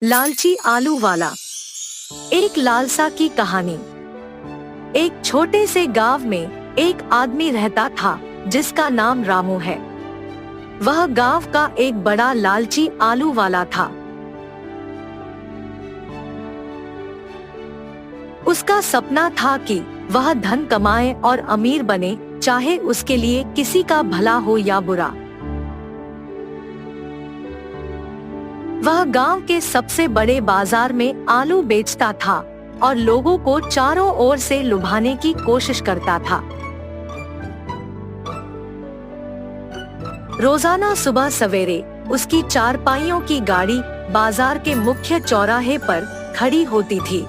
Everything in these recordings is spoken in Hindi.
लालची आलू वाला। एक लालसा की कहानी। एक छोटे से गांव में एक आदमी रहता था जिसका नाम रामू है। वह गांव का एक बड़ा लालची आलू वाला था। उसका सपना था कि वह धन कमाए और अमीर बने, चाहे उसके लिए किसी का भला हो या बुरा। वह गांव के सबसे बड़े बाजार में आलू बेचता था और लोगों को चारों ओर से लुभाने की कोशिश करता था। रोजाना सुबह सवेरे उसकी चारपाइयों की गाड़ी बाजार के मुख्य चौराहे पर खड़ी होती थी।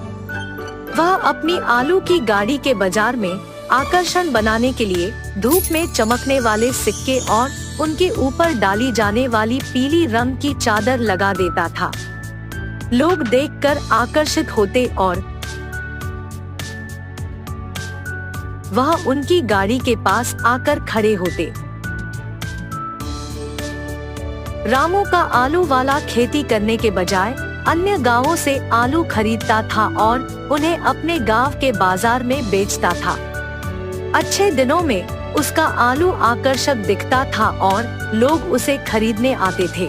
वह अपनी आलू की गाड़ी के बाजार में आकर्षण बनाने के लिए धूप में चमकने वाले सिक्के और उनके ऊपर डाली जाने वाली पीली रंग की चादर लगा देता था। लोग देखकर आकर्षित होते और वह उनकी गाड़ी के पास आकर खड़े होते। रामू का आलू वाला खेती करने के बजाय अन्य गांवों से आलू खरीदता था और उन्हें अपने गांव के बाजार में बेचता था। अच्छे दिनों में उसका आलू आकर्षक दिखता था और लोग उसे खरीदने आते थे।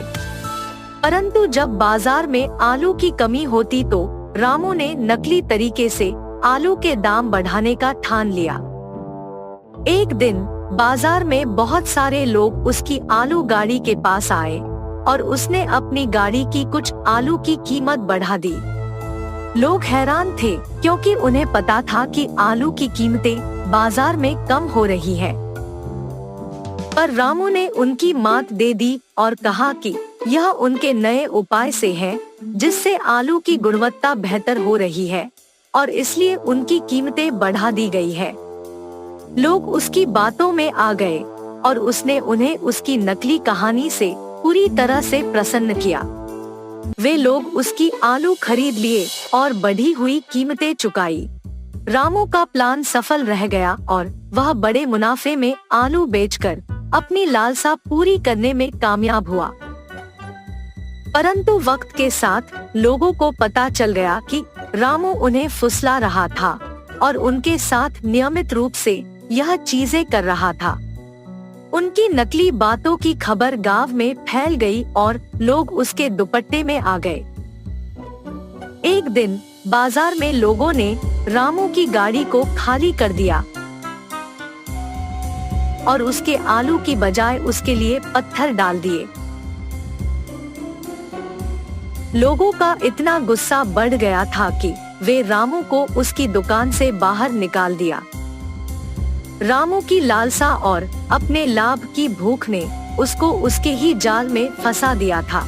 परंतु जब बाजार में आलू की कमी होती तो रामू ने नकली तरीके से आलू के दाम बढ़ाने का ठान लिया। एक दिन बाजार में बहुत सारे लोग उसकी आलू गाड़ी के पास आए और उसने अपनी गाड़ी की कुछ आलू की कीमत बढ़ा दी। लोग हैरान थे क्योंकि उन्हें पता था कि आलू की कीमतें बाजार में कम हो रही है। पर रामू ने उनकी मात दे दी और कहा कि यह उनके नए उपाय से है जिससे आलू की गुणवत्ता बेहतर हो रही है और इसलिए उनकी कीमतें बढ़ा दी गई है। लोग उसकी बातों में आ गए और उसने उन्हें उसकी नकली कहानी से पूरी तरह से प्रसन्न किया। वे लोग उसकी आलू खरीद लिए और बढ़ी हुई कीमतें चुकाई। रामू का प्लान सफल रह गया और वह बड़े मुनाफे में आलू बेचकर अपनी लालसा पूरी करने में कामयाब हुआ। परंतु वक्त के साथ लोगों को पता चल गया कि रामू उन्हें फुसला रहा था और उनके साथ नियमित रूप से यह चीजें कर रहा था। उनकी नकली बातों की खबर गांव में फैल गई और लोग उसके दुपट्टे में आ गए। एक दिन बाजार में लोगों ने रामू की गाड़ी को खाली कर दिया और उसके आलू की बजाय उसके लिए पत्थर डाल दिए। लोगों का इतना गुस्सा बढ़ गया था कि वे रामू को उसकी दुकान से बाहर निकाल दिया। रामू की लालसा और अपने लाभ की भूख ने उसको उसके ही जाल में फंसा दिया था।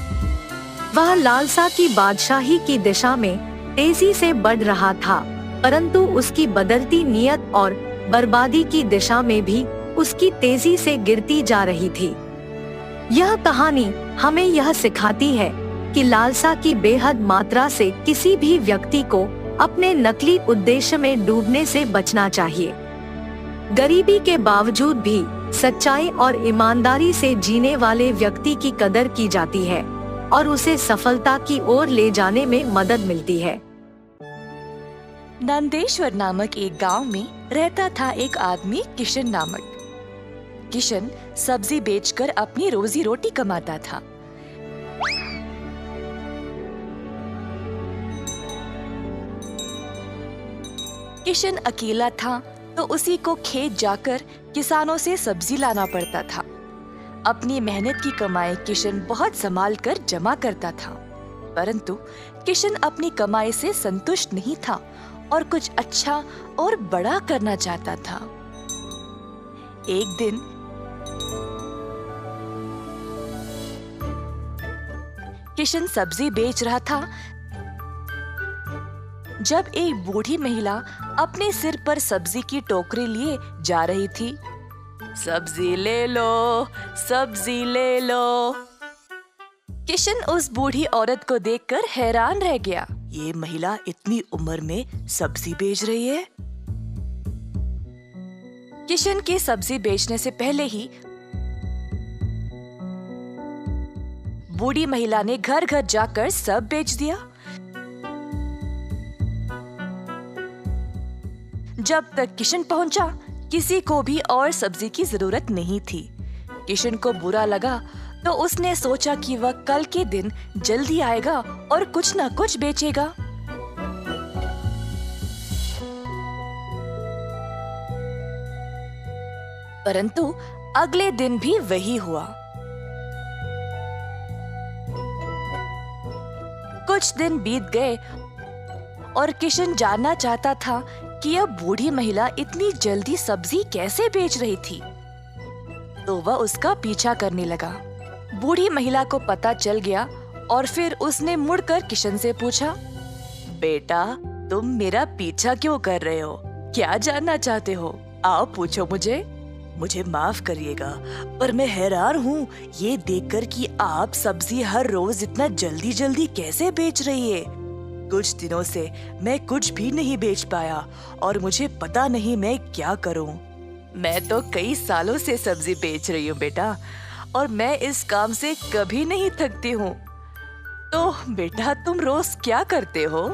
वह लालसा की बादशाही की दिशा में तेजी से बढ़ रहा था, परंतु उसकी बदलती नीयत और बर्बादी की दिशा में भी उसकी तेजी से गिरती जा रही थी। यह कहानी हमें यह सिखाती है कि लालसा की बेहद मात्रा से किसी भी व्यक्ति को अपने नकली उद्देश्य में डूबने से बचना चाहिए। गरीबी के बावजूद भी सच्चाई और ईमानदारी से जीने वाले व्यक्ति की कदर की जाती है और उसे सफलता की ओर ले जाने में मदद मिलती है। नंदेश्वर नामक एक गांव में रहता था एक आदमी किशन नामक। किशन सब्जी बेचकर अपनी रोजी रोटी कमाता था। किशन अकेला था तो उसी को खेत जाकर किसानों से सब्जी लाना पड़ता था। अपनी मेहनत की कमाई किशन बहुत संभाल कर जमा करता था, परंतु किशन अपनी कमाई से संतुष्ट नहीं था और कुछ अच्छा और बड़ा करना चाहता था। एक दिन किशन सब्जी बेच रहा था जब एक बूढ़ी महिला अपने सिर पर सब्जी की टोकरी लिए जा रही थी। सब्जी ले लो, सब्जी ले लो। किशन उस बूढ़ी औरत को देखकर हैरान रह गया। ये महिला इतनी उम्र में सब्जी बेच रही है। किशन के सब्जी बेचने से पहले ही बूढ़ी महिला ने घर घर जाकर सब बेच दिया। जब तक किशन पहुंचा, किसी को भी और सब्जी की जरूरत नहीं थी। किशन को बुरा लगा तो उसने सोचा कि वह कल के दिन जल्दी आएगा और कुछ न कुछ बेचेगा। परंतु अगले दिन भी वही हुआ। कुछ दिन बीत गए और किशन जानना चाहता था कि यह बूढ़ी महिला इतनी जल्दी सब्जी कैसे बेच रही थी। तो वह उसका पीछा करने लगा। बूढ़ी महिला को पता चल गया और फिर उसने मुड़कर किशन से पूछा, बेटा, तुम मेरा पीछा क्यों कर रहे हो? क्या जानना चाहते हो? आओ पूछो मुझे। मुझे माफ करिएगा, पर मैं हैरान हूँ ये देखकर कि आप सब्जी हर रोज इतना जल्दी जल्दी कैसे बेच रही है। कुछ दिनों से मैं कुछ भी नहीं बेच पाया और मुझे पता नहीं मैं क्या करूँ। मैं तो कई सालों से सब्जी बेच रही हूँ बेटा, और मैं इस काम से कभी नहीं थकती हूँ। तो बेटा, तुम रोज क्या करते हो?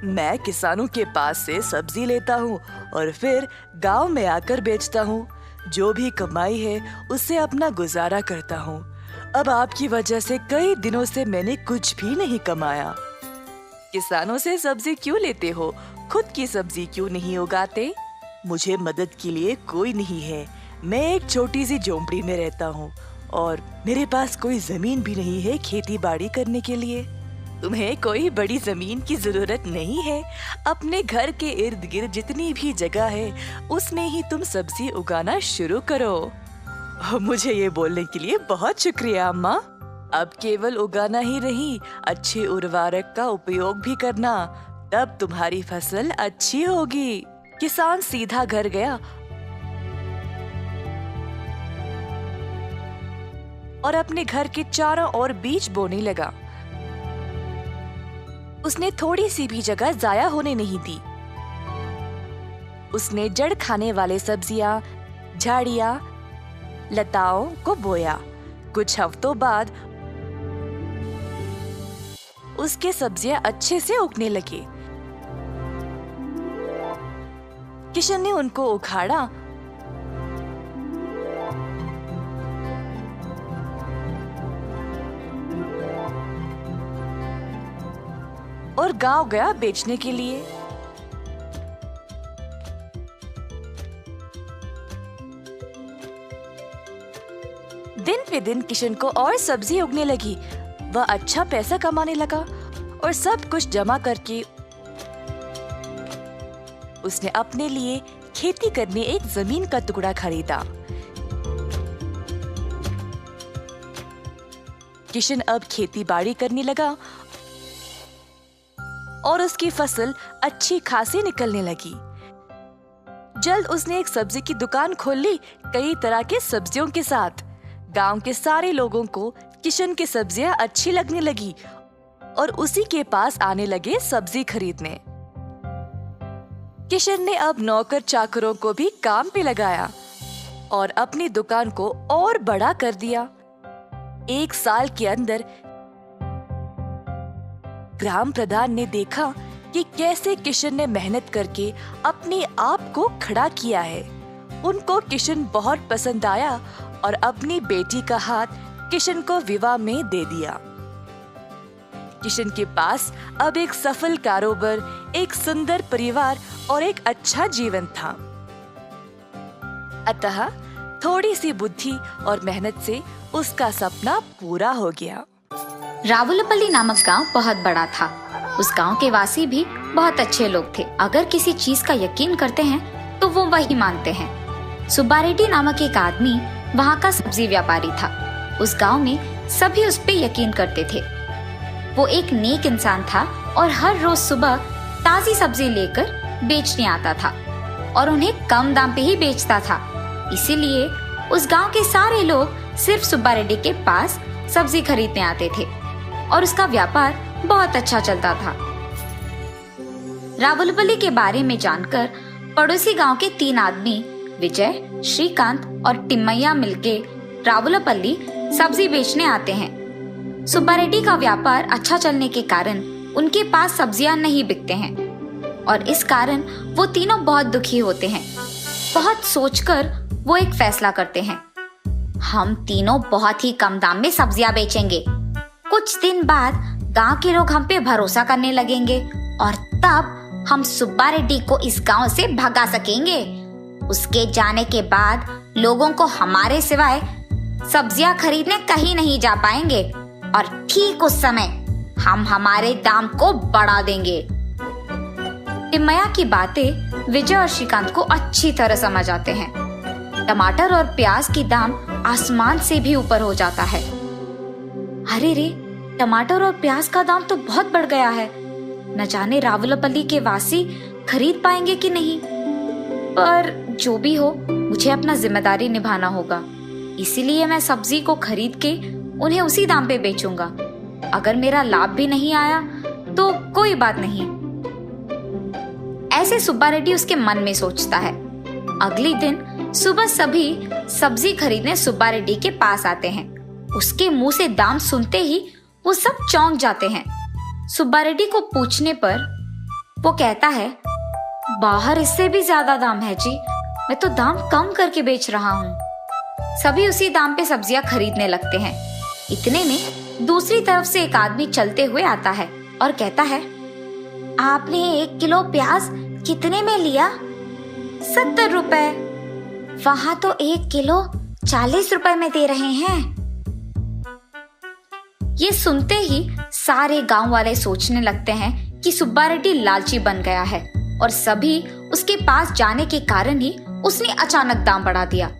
मैं किसानों के पास से सब्जी लेता हूँ और फिर गांव में आकर बेचता हूँ। जो भी कमाई है उससे अपना गुजारा करता हूँ। अब आपकी वजह से कई दिनों से मैंने कुछ भी नहीं कमाया। किसानों से सब्जी क्यों लेते हो? खुद की सब्जी क्यों नहीं उगाते? मुझे मदद के लिए कोई नहीं है। मैं एक छोटी सी झोंपड़ी में रहता हूँ और मेरे पास कोई जमीन भी नहीं है खेती बाड़ी करने के लिए। तुम्हें कोई बड़ी जमीन की जरूरत नहीं है। अपने घर के इर्द गिर्द जितनी भी जगह है उसमें ही तुम सब्जी उगाना शुरू करो। मुझे ये बोलने के लिए बहुत शुक्रिया अम्मा। अब केवल उगाना ही नहीं, अच्छे उर्वरक का उपयोग भी करना, तब तुम्हारी फसल अच्छी होगी। किसान सीधा घर गया और अपने घर के चारों ओर बीज बोने लगा। उसने थोड़ी सी भी जगह जाया होने नहीं दी। उसने जड़ खाने वाले सब्जियां, झाड़ियां, लताओं को बोया। कुछ हफ्तों बाद उसके सब्जियां अच्छे से उगने लगी। किशन ने उनको उखाड़ा और गांव गया बेचने के लिए। दिन पे दिन किशन को और सब्जी उगने लगी। वह अच्छा पैसा कमाने लगा और सब कुछ जमा करके उसने अपने लिए खेती करने एक जमीन का टुकड़ा खरीदा। किशन अब खेती बाड़ी करने लगा और उसकी फसल अच्छी खासी निकलने लगी। जल्द उसने एक सब्जी की दुकान खोल ली, कई तरह के सब्जियों के साथ। गांव के सारे लोगों को किशन की सब्जियां अच्छी लगने लगी और उसी के पास आने लगे सब्जी खरीदने। किशन ने अब नौकर चाकरों को भी काम पे लगाया और अपनी दुकान को और बड़ा कर दिया। एक साल के अंदर ग्राम प्रधान ने देखा कि कैसे किशन ने मेहनत करके अपने आप को खड़ा किया है। उनको किशन बहुत पसंद आया और अपनी बेटी का हाथ किशन को विवाह में दे दिया। किशन के पास अब एक सफल कारोबार, एक सुंदर परिवार और एक अच्छा जीवन था। अतः थोड़ी सी बुद्धि और मेहनत से उसका सपना पूरा हो गया। रावुलपल्ली नामक गांव बहुत बड़ा था। उस गांव के वासी भी बहुत अच्छे लोग थे। अगर किसी चीज का यकीन करते हैं तो वो वही मानते हैं। सुब्बा रेड्डी नामक एक आदमी वहाँ का सब्जी व्यापारी था। उस गांव में सभी उस पे यकीन करते थे। वो एक नेक इंसान था और हर रोज सुबह ताजी सब्जी लेकर बेचने आता था और उन्हें कम दाम पे ही बेचता था। इसीलिए उस गांव के सारे लोग सिर्फ सुब्बा रेड्डी के पास सब्जी खरीदने आते थे और उसका व्यापार बहुत अच्छा चलता था। रावुलपल्ली के बारे में जानकर पड़ोसी गांव के 3 आदमी विजय, श्रीकांत और टिम्मैया मिलके रावुलपल्ली सब्जी बेचने आते हैं। सुब्बा रेड्डी का व्यापार अच्छा चलने के कारण उनके पास सब्जियां नहीं बिकते हैं और इस कारण वो तीनों बहुत दुखी होते हैं। बहुत सोचकर वो एक फैसला करते हैं। हम तीनों बहुत ही कम दाम में सब्जियां बेचेंगे। कुछ दिन बाद गांव के लोग हम पे भरोसा करने लगेंगे और तब हम सुब्बा रेड्डी को इस गांव से भगा सकेंगे। उसके जाने के बाद लोगों को हमारे सिवाय सब्जियां खरीदने कहीं नहीं जा पाएंगे और ठीक उस समय हम हमारे दाम को बढ़ा देंगे। टिम्मैया की बातें विजय और श्रीकांत को अच्छी तरह समझ आते हैं। टमाटर और प्याज की दाम आसमान से भी ऊपर हो जाता है। अरे रे, टमाटर और प्याज का दाम तो बहुत बढ़ गया है। न जाने रावलपल्ली के वासी खरीद पाएंगे कि नहीं। पर जो भी हो, मुझे अपना जिम्मेदारी निभाना होगा। इसीलिए मैं सब्जी को खरीद के उन्हें उसी दाम पे बेचूंगा। अगर मेरा लाभ भी नहीं आया तो कोई बात नहीं। ऐसे सुब्बा रेड्डी उसके मन में सोचता है। अगले दिन सुबह सभी सब्जी खरीदने सुब्बा रेड्डी के पास आते हैं। उसके मुंह से दाम सुनते ही वो सब चौंक जाते हैं। सुब्बा रेड्डी को पूछने पर वो कहता है, बाहर इससे भी ज्यादा दाम है जी। मैं तो दाम कम करके बेच रहा हूँ। सभी उसी दाम पे सब्जियां खरीदने लगते हैं। इतने में दूसरी तरफ से एक आदमी चलते हुए आता है और कहता है, आपने 1 किलो प्याज कितने में लिया? 70 रुपए। वहां तो 1 किलो 40 रुपए में दे रहे हैं। ये सुनते ही सारे गांव वाले सोचने लगते हैं कि सुब्बा रेड्डी लालची बन गया है और सभी उसके पास जाने के कारण ही उसने अचानक दाम बढ़ा दिया।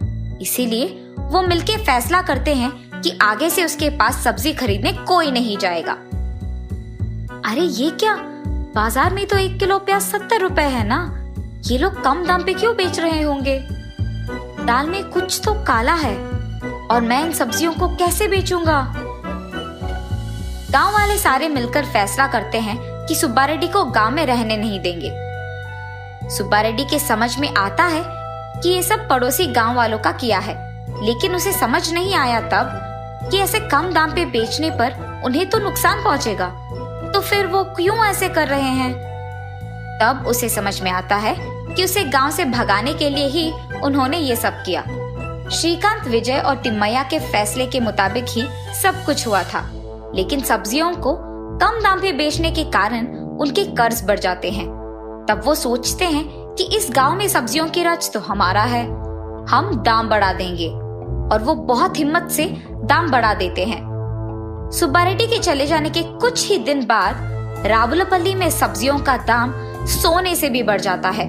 इसीलिए वो मिलके फैसला करते हैं कि आगे से उसके पास सब्जी खरीदने कोई नहीं जाएगा। अरे ये क्या, बाजार में तो 1 किलो प्याज 70 रुपए है ना। ये लोग कम दाम पे क्यों बेच रहे होंगे? दाल में कुछ तो काला है और मैं इन सब्जियों को कैसे बेचूंगा? गांव वाले सारे मिलकर फैसला करते हैं कि सुब्बा रेड्डी को गांव में रहने नहीं देंगे। सुब्बा रेड्डी के समझ में आता है कि ये सब पड़ोसी गांव वालों का किया है, लेकिन उसे समझ नहीं आया तब कि ऐसे कम दाम पे बेचने पर उन्हें तो नुकसान पहुंचेगा, तो फिर वो क्यों ऐसे कर रहे हैं? तब उसे समझ में आता है कि उसे गांव से भगाने के लिए ही उन्होंने ये सब किया। श्रीकांत, विजय और टिम्मैया के फैसले के मुताबिक ही सब कुछ हुआ था, लेकिन सब्जियों को कम दाम पे बेचने के कारण उनके कर्ज बढ़ जाते हैं। तब वो सोचते हैं कि इस गांव में सब्जियों की रच तो हमारा है, हम दाम बढ़ा देंगे, और वो बहुत हिम्मत से दाम बढ़ा देते हैं। सुब्बा रेड्डी के चले जाने के कुछ ही दिन बाद रावलपल्ली में सब्जियों का दाम सोने से भी बढ़ जाता है।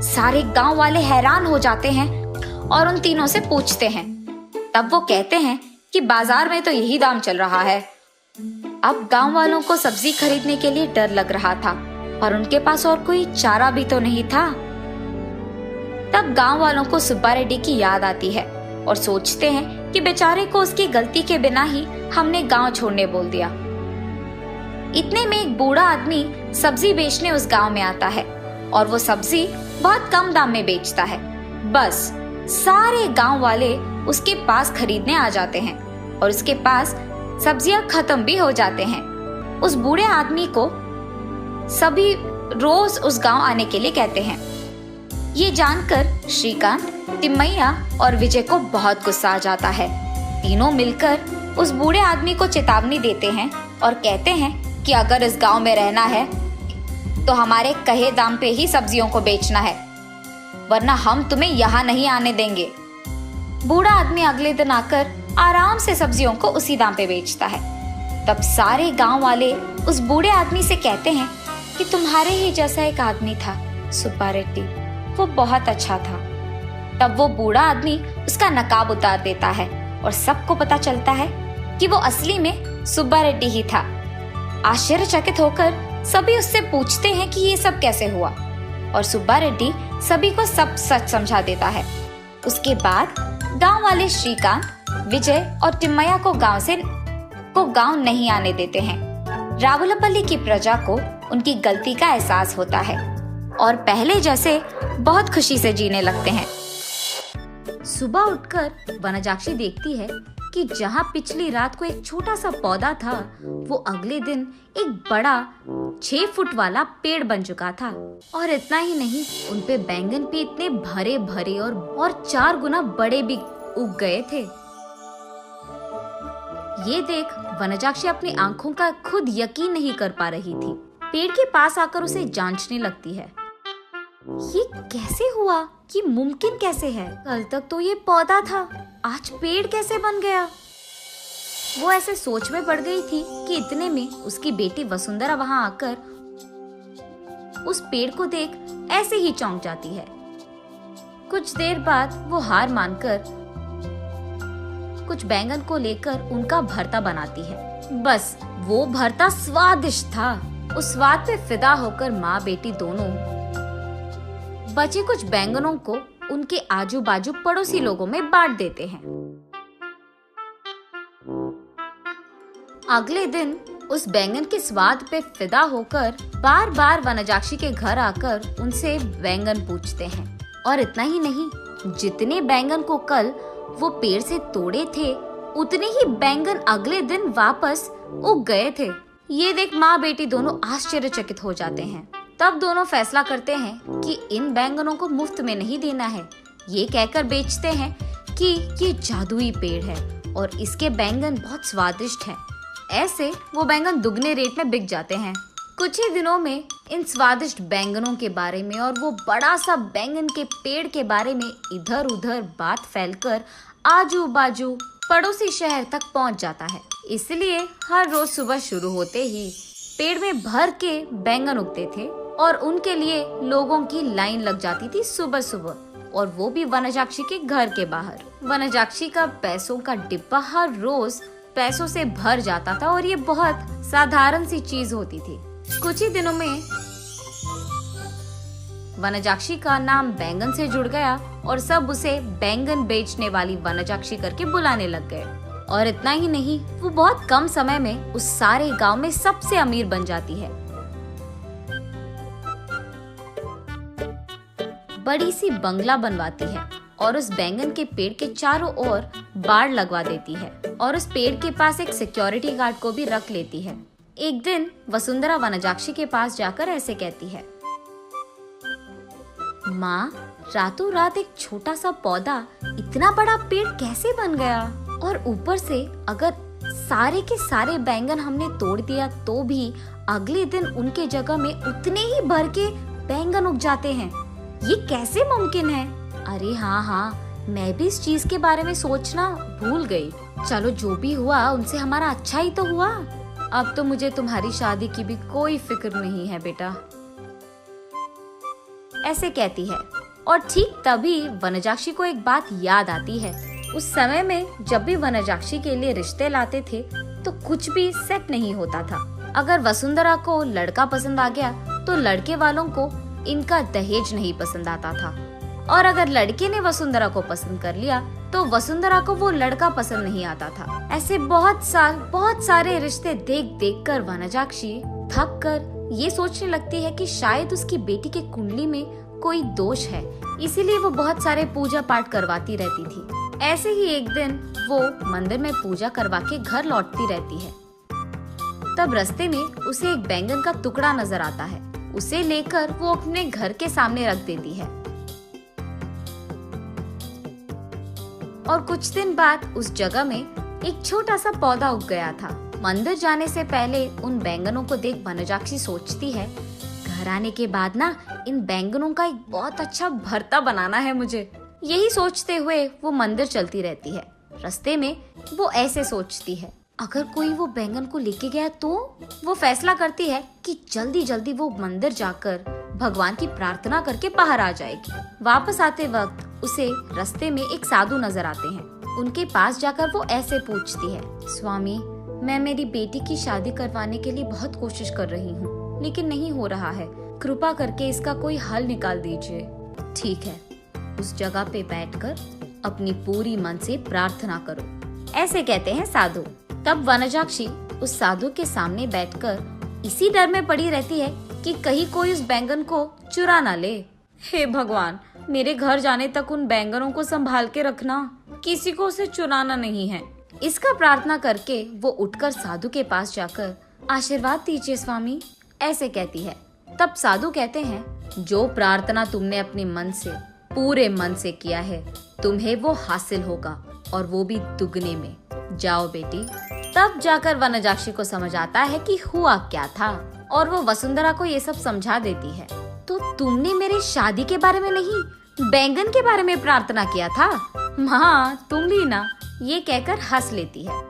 सारे गांव वाले हैरान हो जाते हैं और उन तीनों से पूछते हैं। तब वो कहते हैं कि बाजार में तो यही दाम चल रहा है। अब गांव वालों को सब्जी खरीदने के लिए डर लग रहा था और उनके पास और कोई चारा भी तो नहीं था। तब गांव वालों को सुब्बा रेड्डी की याद आती है और सोचते हैं कि बेचारे को उसकी गलती के बिना ही हमने गांव छोड़ने बोल दिया। इतने में एक बूढ़ा आदमी सब्जी बेचने उस गांव में आता है और वो सब्जी बहुत कम दाम में बेचता है। बस सारे गांव वाले उसके पास खरीदने आ जाते हैं और उसके पास सब्जियां खत्म भी हो जाते हैं। उस बूढ़े आदमी को सभी रोज उस गांव आने के लिए कहते हैं। ये जानकर श्रीकांत, टिम्मैया और विजय को बहुत गुस्सा आ जाता है। तीनों मिलकर उस बूढ़े आदमी को चेतावनी देते हैं और कहते हैं कि अगर इस गांव में रहना है तो हमारे कहे दाम पे ही सब्जियों को बेचना है, वरना हम तुम्हें यहाँ नहीं आने देंगे। बूढ़ा आदमी अगले दिन आकर आराम से सब्जियों को उसी दाम पे बेचता है। तब सारे गांव वाले उस बूढ़े आदमी से कहते हैं कि तुम्हारे ही जैसा एक आदमी था सुब्बा रेड्डी, वो बहुत अच्छा था। तब वो बूढ़ा आदमी उसका नकाब उतार देता है और सबको पता चलता है कि वो असली में सुब्बा रेड्डी ही था। आश्चर्यचकित होकर सभी उससे पूछते हैं कि ये सब कैसे हुआ, और सुब्बा रेड्डी सभी को सब सच समझा देता है। उसके बाद गांव वाले श्रीकांत, विजय और टिम्मैया को गांव नहीं आने देते हैं। रावलपल्ली की प्रजा को उनकी गलती का एहसास होता है और पहले जैसे बहुत खुशी से जीने लगते हैं। सुबह उठकर वनजाक्षी देखती है कि जहाँ पिछली रात को एक छोटा सा पौधा था, वो अगले दिन एक बड़ा 6 फुट वाला पेड़ बन चुका था। और इतना ही नहीं, उनपे बैंगन भी इतने भरे भरे और 4 गुना बड़े भी उग गए थे। ये देख वनजाक्षी अपनी आंखों का खुद यकीन नहीं कर पा रही थी। पेड़ के पास आकर उसे जांचने लगती है। ये कैसे हुआ? ये मुमकिन कैसे है? कल तक तो ये पौधा था, आज पेड़ कैसे बन गया? वो ऐसे सोच में पड़ गई थी कि इतने में उसकी बेटी वसुंधरा वहां आकर उस पेड़ को देख ऐसे ही चौंक जाती है। कुछ देर बाद वो हार मानकर कुछ बैंगन को लेकर उनका भरता बनाती है। बस वो भरता स्वादिष्ट था। उस स्वाद पे फिदा होकर माँ बेटी दोनों बचे कुछ बैंगनों को उनके आजू बाजू पड़ोसी लोगों में बांट देते हैं। अगले दिन उस बैंगन के स्वाद पे फिदा होकर बार बार वनजाक्षी के घर आकर उनसे बैंगन पूछते हैं। और इतना ही नहीं, जितने बैंगन को कल वो पेड़ से तोड़े थे, उतने ही बैंगन अगले दिन वापस उग गए थे। ये देख माँ बेटी दोनों आश्चर्यचकित हो जाते हैं। तब दोनों फैसला करते हैं कि इन बैंगनों को मुफ्त में नहीं देना है। ये कहकर बेचते हैं कि ये जादुई पेड़ है और इसके बैंगन बहुत स्वादिष्ट हैं। ऐसे वो बैंगन दुगने रेट में बिक जाते हैं। कुछ ही दिनों में इन स्वादिष्ट बैंगनों के बारे में और वो बड़ा सा बैंगन के पेड़ के बारे में इधर उधर बात फैलकर आजू बाजू पड़ोसी शहर तक पहुंच जाता है। इसलिए हर रोज सुबह शुरू होते ही पेड़ में भर के बैंगन उगते थे और उनके लिए लोगों की लाइन लग जाती थी सुबह सुबह, और वो भी वनजाक्षी के घर के बाहर। वनजाक्षी का पैसों का डिब्बा हर रोज पैसों से भर जाता था और ये बहुत साधारण सी चीज होती थी। कुछ ही दिनों में वनजाक्षी का नाम बैंगन से जुड़ गया और सब उसे बैंगन बेचने वाली वनजाक्षी करके बुलाने लग गए। और इतना ही नहीं, वो बहुत कम समय में उस सारे गांव में सबसे अमीर बन जाती है। बड़ी सी बंगला बनवाती है और उस बैंगन के पेड़ के चारों ओर बाड़ लगवा देती है और उस पेड़ के पास एक सिक्योरिटी गार्ड को भी रख लेती है। एक दिन वसुंधरा वनजाक्षी के पास जाकर ऐसे कहती है, माँ, रातों रात एक छोटा सा पौधा इतना बड़ा पेड़ कैसे बन गया? और ऊपर से अगर सारे के सारे बैंगन हमने तोड़ दिया तो भी अगले दिन उनके जगह में उतने ही भर के बैंगन उग जाते हैं। ये कैसे मुमकिन है? अरे हाँ, मैं भी इस चीज के बारे में सोचना भूल गई। चलो जो भी हुआ उनसे हमारा अच्छा ही तो हुआ। अब तो मुझे तुम्हारी शादी की भी कोई फिक्र नहीं है बेटा, ऐसे कहती है। और ठीक तभी वनजाक्षी को एक बात याद आती है। उस समय में जब भी वनजाक्षी के लिए रिश्ते लाते थे तो कुछ भी सेट नहीं होता था। अगर वसुंधरा को लड़का पसंद आ गया तो लड़के वालों को इनका दहेज नहीं पसंद आता था, और अगर लड़के ने वसुंधरा को पसंद कर लिया तो वसुंधरा को वो लड़का पसंद नहीं आता था। ऐसे बहुत सारे रिश्ते देख देख कर वनजाक्षी थक कर ये सोचने लगती है कि शायद उसकी बेटी के कुंडली में कोई दोष है, इसीलिए वो बहुत सारे पूजा पाठ करवाती रहती थी। ऐसे ही एक दिन वो मंदिर में पूजा करवा के घर लौटती रहती है। तब रास्ते में उसे एक बैंगन का टुकड़ा नजर आता है। उसे लेकर वो अपने घर के सामने रख देती है। और कुछ दिन बाद उस जगह में एक छोटा सा पौधा उग गया था। मंदिर जाने से पहले उन बैंगनों को देख वनजाक्षी सोचती है, घर आने के बाद ना इन बैंगनों का एक बहुत अच्छा भरता बनाना है मुझे। यही सोचते हुए वो मंदिर चलती रहती है। रास्ते में वो ऐसे सोचती है, अगर कोई वो बैंगन को लेके गया तो वो फैसला करती है कि जल्दी जल्दी वो मंदिर जाकर भगवान की प्रार्थना करके बाहर आ जाएगी। वापस आते वक्त उसे रास्ते में एक साधु नजर आते हैं। उनके पास जाकर वो ऐसे पूछती है, स्वामी, मैं मेरी बेटी की शादी करवाने के लिए बहुत कोशिश कर रही हूँ, लेकिन नहीं हो रहा है। कृपा करके इसका कोई हल निकाल दीजिए। ठीक है, उस जगह पे बैठकर अपनी पूरी मन से प्रार्थना करो, ऐसे कहते हैं साधु। तब वनजाक्षी उस साधु के सामने बैठकर इसी डर में पड़ी रहती है कि कहीं कोई उस बैंगन को चुरा ना ले। हे भगवान, मेरे घर जाने तक उन बैंगनों को संभाल के रखना, किसी को उसे चुराना नहीं है। इसका प्रार्थना करके वो उठकर साधु के पास जाकर आशीर्वाद दीजिए स्वामी, ऐसे कहती है। तब साधु कहते हैं, जो प्रार्थना तुमने अपने मन से, पूरे मन से किया है, तुम्हें वो हासिल होगा, और वो भी दुगने में। जाओ बेटी। तब जाकर वनजाक्षी को समझ आता है कि हुआ क्या था, और वो वसुंधरा को ये सब समझा देती है। तो तुमने मेरे शादी के बारे में नहीं, बैंगन के बारे में प्रार्थना किया था। हाँ, तुम भी ना, ये कहकर हंस लेती है।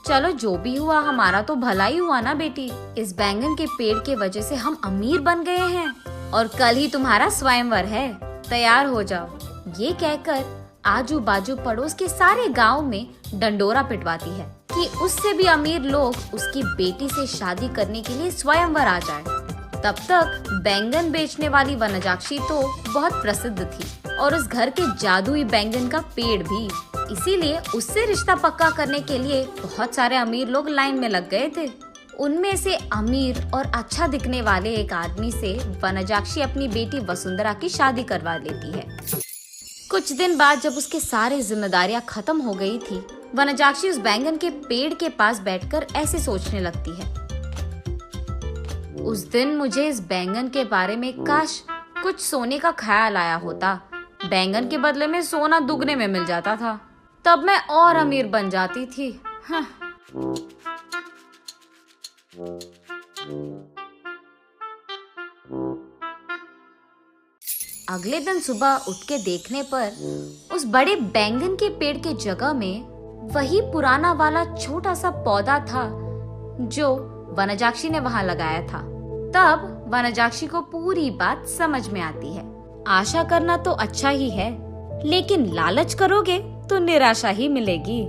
चलो जो भी हुआ, हमारा तो भला ही हुआ ना बेटी। इस बैंगन के पेड़ के वजह से हम अमीर बन गए हैं, और कल ही तुम्हारा स्वयंवर है, तैयार हो जाओ। ये कहकर आजू बाजू पड़ोस के सारे गांव में डंडोरा पिटवाती है कि उससे भी अमीर लोग उसकी बेटी से शादी करने के लिए स्वयंवर आ जाए। तब तक बैंगन बेचने वाली वनजाक्षी तो बहुत प्रसिद्ध थी, और उस घर के जादुई बैंगन का पेड़ भी। इसीलिए उससे रिश्ता पक्का करने के लिए बहुत सारे अमीर लोग लाइन में लग गए थे। उनमें से अमीर और अच्छा दिखने वाले एक आदमी से वनजाक्षी अपनी बेटी वसुंधरा की शादी करवा लेती है। कुछ दिन बाद जब उसके सारे जिम्मेदारियां खत्म हो गई थी, वनजाक्षी उस बैंगन के पेड़ के पास बैठकर ऐसे सोचने लगती है, उस दिन मुझे इस बैंगन के बारे में काश कुछ सोने का ख्याल आया होता। बैंगन के बदले में सोना दुगने में मिल जाता था, तब मैं और अमीर बन जाती थी। हाँ। अगले दिन सुबह उठ के देखने पर उस बड़े बैंगन के पेड़ के जगह में वही पुराना वाला छोटा सा पौधा था जो वनजाक्षी ने वहां लगाया था। तब वनजाक्षी को पूरी बात समझ में आती है। आशा करना तो अच्छा ही है, लेकिन लालच करोगे तो निराशा ही मिलेगी।